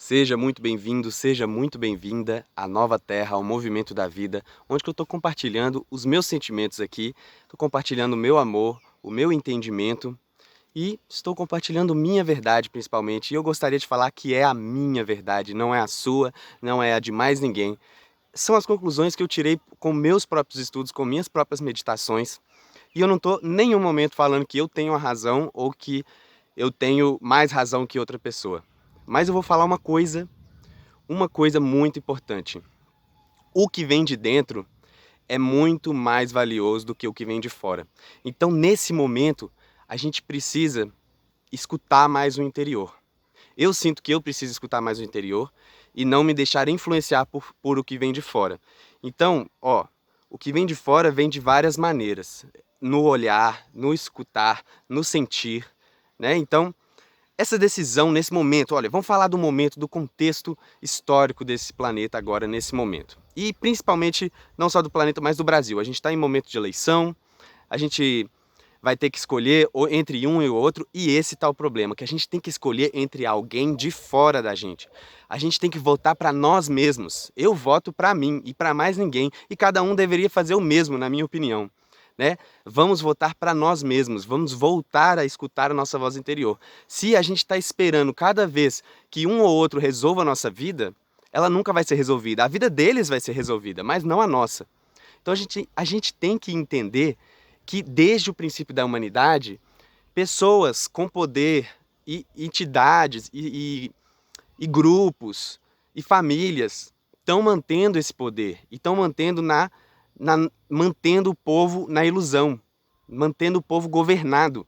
Seja muito bem-vindo, seja muito bem-vinda à Nova Terra, ao Movimento da Vida, onde que eu estou compartilhando os meus sentimentos aqui, estou compartilhando o meu amor, o meu entendimento e estou compartilhando minha verdade principalmente. E eu gostaria de falar que é a minha verdade, não é a sua, não é a de mais ninguém. São as conclusões que eu tirei com meus próprios estudos, com minhas próprias meditações. E eu não estou em nenhum momento falando que eu tenho a razão ou que eu tenho mais razão que outra pessoa. Mas eu vou falar uma coisa muito importante. O que vem de dentro é muito mais valioso do que o que vem de fora. Então, nesse momento, a gente precisa escutar mais o interior. Eu sinto que eu preciso escutar mais o interior e não me deixar influenciar por o que vem de fora. Então, o que vem de fora vem de várias maneiras. No olhar, no escutar, no sentir, né? Então, essa decisão nesse momento, olha, vamos falar do momento, do contexto histórico desse planeta agora, nesse momento. E principalmente, não só do planeta, mas do Brasil. A gente está em momento de eleição, a gente vai ter que escolher entre um e o outro, e esse tá o problema, que a gente tem que escolher entre alguém de fora da gente. A gente tem que votar para nós mesmos. Eu voto para mim e para mais ninguém, e cada um deveria fazer o mesmo, na minha opinião. Né? Vamos votar para nós mesmos, vamos voltar a escutar a nossa voz interior. Se a gente está esperando cada vez que um ou outro resolva a nossa vida, ela nunca vai ser resolvida. A vida deles vai ser resolvida, mas não a nossa. Então a gente tem que entender que desde o princípio da humanidade, pessoas com poder e entidades e grupos e famílias estão mantendo esse poder e estão mantendo mantendo o povo na ilusão, mantendo o povo governado.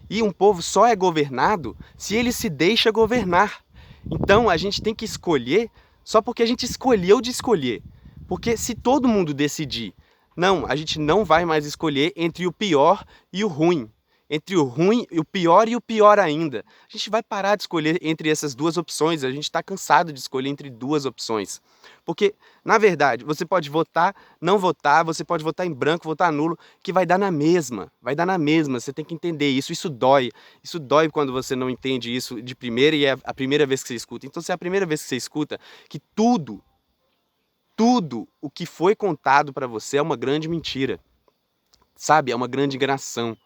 E um povo só é governado se ele se deixa governar. Então a gente tem que escolher só porque a gente escolheu de escolher. Porque se todo mundo decidir, não, a gente não vai mais escolher entre o pior e o ruim. Entre o ruim, o pior ainda. A gente vai parar de escolher entre essas duas opções. A gente está cansado de escolher entre duas opções. Porque, na verdade, você pode votar, não votar, você pode votar em branco, votar nulo, que vai dar na mesma. Vai dar na mesma. Você tem que entender isso. Isso dói. Isso dói quando você não entende isso de primeira e é a primeira vez que você escuta. Então, se é a primeira vez que você escuta que tudo o que foi contado para você é uma grande mentira, sabe? É uma grande enganação,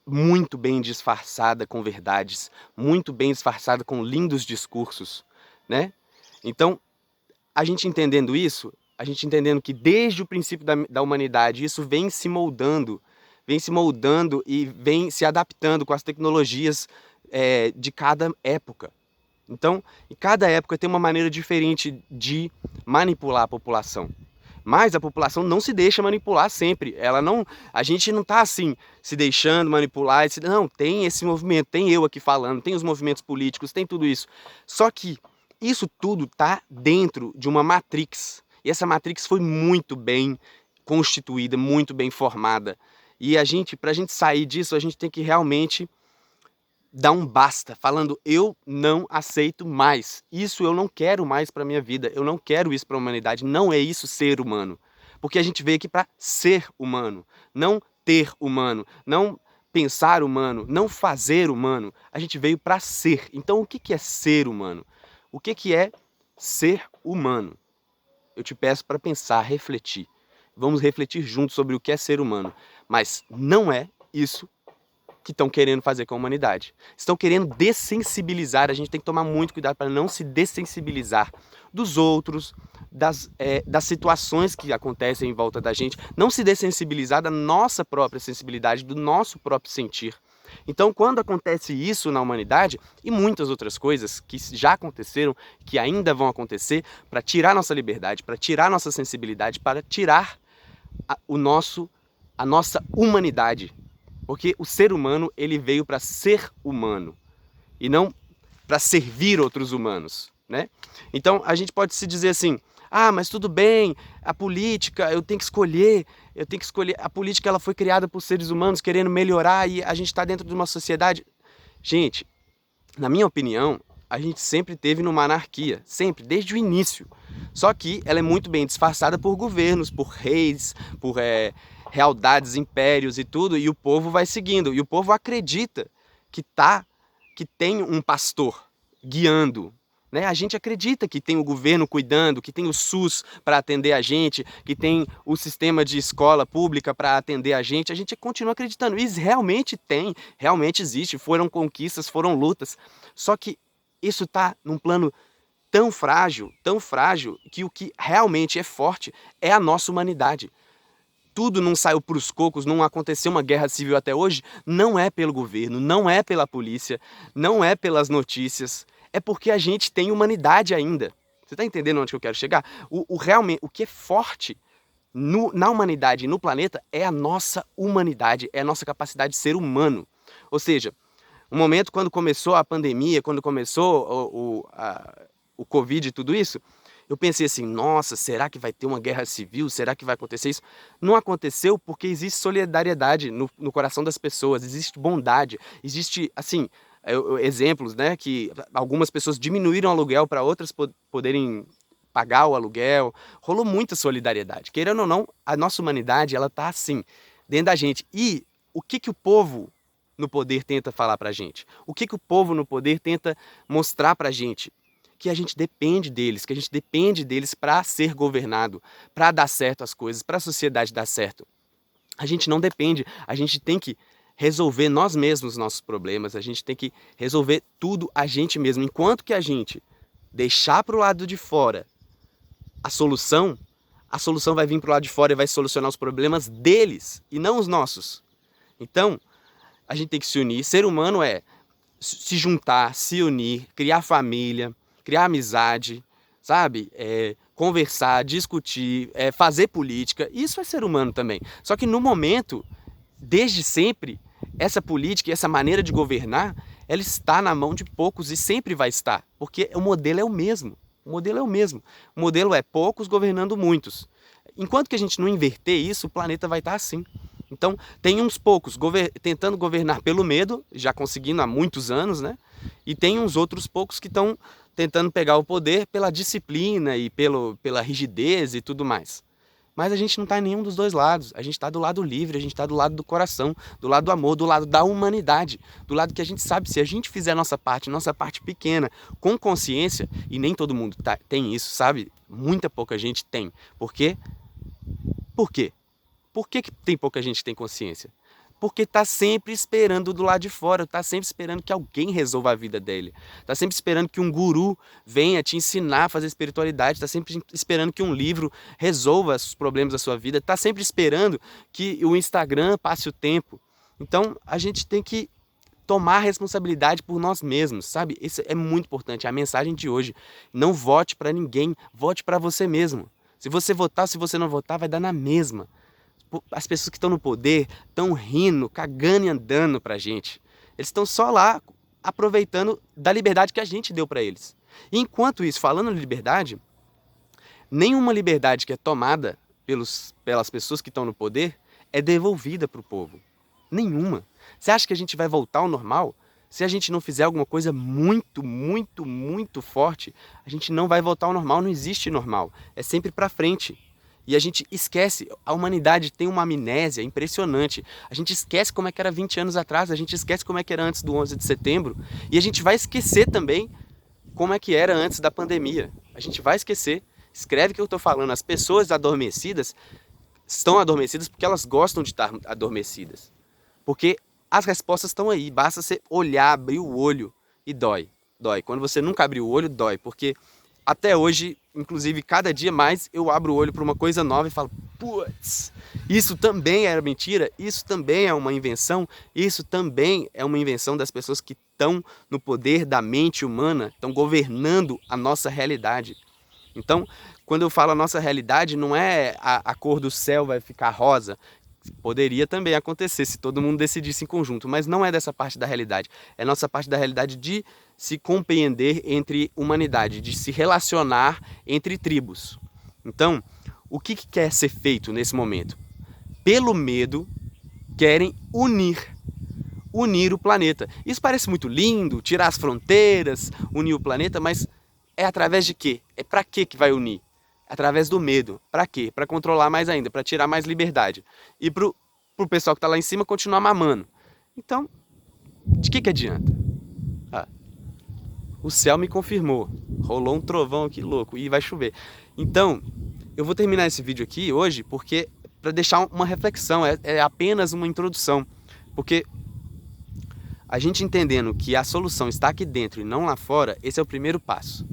muito bem disfarçada com verdades, muito bem disfarçada com lindos discursos, né? Então, a gente entendendo isso, a gente entendendo que desde o princípio da humanidade isso vem se moldando e vem se adaptando com as tecnologias de cada época. Então, em cada época tem uma maneira diferente de manipular a população. Mas a população não se deixa manipular sempre. A gente não está assim, se deixando manipular. Não, tem esse movimento, tem eu aqui falando, tem os movimentos políticos, tem tudo isso. Só que isso tudo está dentro de uma matrix. E essa matrix foi muito bem constituída, muito bem formada. E para a gente sair disso, a gente tem que realmente dá um basta, falando eu não aceito mais. Isso eu não quero mais para minha vida. Eu não quero isso para a humanidade. Não é isso ser humano. Porque a gente veio aqui para ser humano, não ter humano, não pensar humano, não fazer humano. A gente veio para ser. Então o que é ser humano? O que é ser humano? Eu te peço para pensar, refletir. Vamos refletir juntos sobre o que é ser humano. Mas não é isso que estão querendo fazer com a humanidade. Estão querendo dessensibilizar, a gente tem que tomar muito cuidado para não se dessensibilizar dos outros, das situações que acontecem em volta da gente, não se dessensibilizar da nossa própria sensibilidade, do nosso próprio sentir. Então, quando acontece isso na humanidade, e muitas outras coisas que já aconteceram, que ainda vão acontecer, para tirar nossa liberdade, para tirar nossa sensibilidade, para tirar a nossa humanidade. Porque o ser humano, ele veio para ser humano e não para servir outros humanos, né? Então, a gente pode se dizer assim: "Ah, mas tudo bem, a política, eu tenho que escolher, a política ela foi criada por seres humanos querendo melhorar e a gente está dentro de uma sociedade". Gente, na minha opinião, a gente sempre teve numa anarquia, sempre, desde o início. Só que ela é muito bem disfarçada por governos, por reis, por realdades, impérios e tudo, e o povo vai seguindo. E o povo acredita que tem um pastor guiando, né? A gente acredita que tem o governo cuidando, que tem o SUS para atender a gente, que tem o sistema de escola pública para atender a gente continua acreditando. E realmente tem, realmente existe, foram conquistas, foram lutas. Só que isso está num plano tão frágil, que o que realmente é forte é a nossa humanidade. Tudo não saiu para os cocos, não aconteceu uma guerra civil até hoje, não é pelo governo, não é pela polícia, não é pelas notícias, é porque a gente tem humanidade ainda. Você está entendendo onde que eu quero chegar? Realmente, o que é forte na humanidade e no planeta é a nossa humanidade, é a nossa capacidade de ser humano. Ou seja, o momento quando começou a pandemia, quando começou o Covid e tudo isso, eu pensei assim, nossa, será que vai ter uma guerra civil? Será que vai acontecer isso? Não aconteceu porque existe solidariedade no coração das pessoas, existe bondade, existe, assim, exemplos, né, que algumas pessoas diminuíram o aluguel para outras poderem pagar o aluguel. Rolou muita solidariedade. Querendo ou não, a nossa humanidade, ela tá assim, dentro da gente. E o que o povo no poder tenta falar pra gente? O que o povo no poder tenta mostrar pra gente? Que a gente depende deles, que a gente depende deles para ser governado, para dar certo as coisas, para a sociedade dar certo. A gente não depende, a gente tem que resolver nós mesmos os nossos problemas, a gente tem que resolver tudo a gente mesmo. Enquanto que a gente deixar para o lado de fora a solução vai vir para o lado de fora e vai solucionar os problemas deles e não os nossos. Então, a gente tem que se unir. Ser humano é se juntar, se unir, criar família, criar amizade, sabe? Conversar, discutir, fazer política. Isso é ser humano também. Só que no momento, desde sempre, essa política e essa maneira de governar, ela está na mão de poucos e sempre vai estar, porque o modelo é o mesmo. O modelo é o mesmo. O modelo é poucos governando muitos. Enquanto que a gente não inverter isso, o planeta vai estar assim. Então, tem uns poucos tentando governar pelo medo, já conseguindo há muitos anos, né? E tem uns outros poucos que estão tentando pegar o poder pela disciplina e pela rigidez e tudo mais. Mas a gente não está em nenhum dos dois lados. A gente está do lado livre, a gente está do lado do coração, do lado do amor, do lado da humanidade, do lado que a gente sabe, se a gente fizer a nossa parte pequena, com consciência, e nem todo mundo tem isso, sabe? Muita pouca gente tem. Por quê? Por quê? Por que tem pouca gente que tem consciência? Porque está sempre esperando do lado de fora, está sempre esperando que alguém resolva a vida dele. Está sempre esperando que um guru venha te ensinar a fazer espiritualidade, está sempre esperando que um livro resolva os problemas da sua vida, está sempre esperando que o Instagram passe o tempo. Então, a gente tem que tomar responsabilidade por nós mesmos, sabe? Isso é muito importante, é a mensagem de hoje. Não vote para ninguém, vote para você mesmo. Se você votar, se você não votar, vai dar na mesma. As pessoas que estão no poder estão rindo, cagando e andando pra gente. Eles estão só lá aproveitando da liberdade que a gente deu para eles. E enquanto isso, falando de liberdade, nenhuma liberdade que é tomada pelas pessoas que estão no poder é devolvida para o povo. Nenhuma. Você acha que a gente vai voltar ao normal? Se a gente não fizer alguma coisa muito, muito, muito forte, a gente não vai voltar ao normal, não existe normal. É sempre para frente. E a gente esquece, a humanidade tem uma amnésia impressionante. A gente esquece como é que era 20 anos atrás, a gente esquece como é que era antes do 11 de setembro. E a gente vai esquecer também como é que era antes da pandemia. A gente vai esquecer. Escreve o que eu estou falando. As pessoas adormecidas estão adormecidas porque elas gostam de estar adormecidas. Porque as respostas estão aí. Basta você olhar, abrir o olho e dói. Dói. Quando você nunca abriu o olho, dói. Porque até hoje, inclusive, cada dia mais eu abro o olho para uma coisa nova e falo, putz, isso também era mentira, isso também é uma invenção, isso também é uma invenção das pessoas que estão no poder da mente humana, estão governando a nossa realidade. Então, quando eu falo a nossa realidade, não é a cor do céu vai ficar rosa. Poderia também acontecer se todo mundo decidisse em conjunto, mas não é dessa parte da realidade. É nossa parte da realidade de se compreender entre humanidade, de se relacionar entre tribos. Então, o que quer ser feito nesse momento? Pelo medo, querem unir o planeta. Isso parece muito lindo, tirar as fronteiras, unir o planeta, mas é através de quê? É para quê que vai unir? Através do medo. Para quê? Para controlar mais ainda, para tirar mais liberdade. E pro pessoal que está lá em cima continuar mamando. Então, de que adianta? Ah, o céu me confirmou. Rolou um trovão aqui louco e vai chover. Então, eu vou terminar esse vídeo aqui hoje porque para deixar uma reflexão, é apenas uma introdução. Porque a gente entendendo que a solução está aqui dentro e não lá fora, esse é o primeiro passo.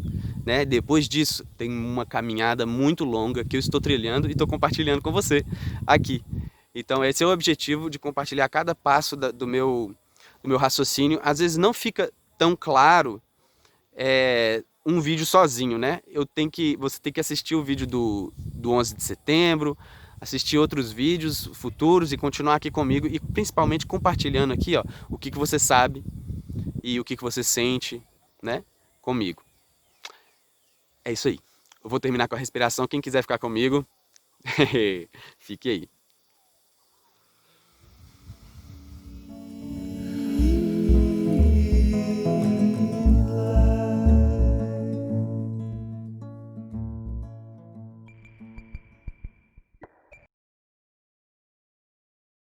Né? Depois disso, tem uma caminhada muito longa que eu estou trilhando e estou compartilhando com você aqui. Então esse é o objetivo de compartilhar cada passo do meu raciocínio. Às vezes não fica tão claro um vídeo sozinho, né? Você tem que assistir o vídeo do 11 de setembro, assistir outros vídeos futuros e continuar aqui comigo e principalmente compartilhando aqui, ó, o que você sabe e o que você sente, né, comigo. É isso aí. Eu vou terminar com a respiração. Quem quiser ficar comigo, fique aí.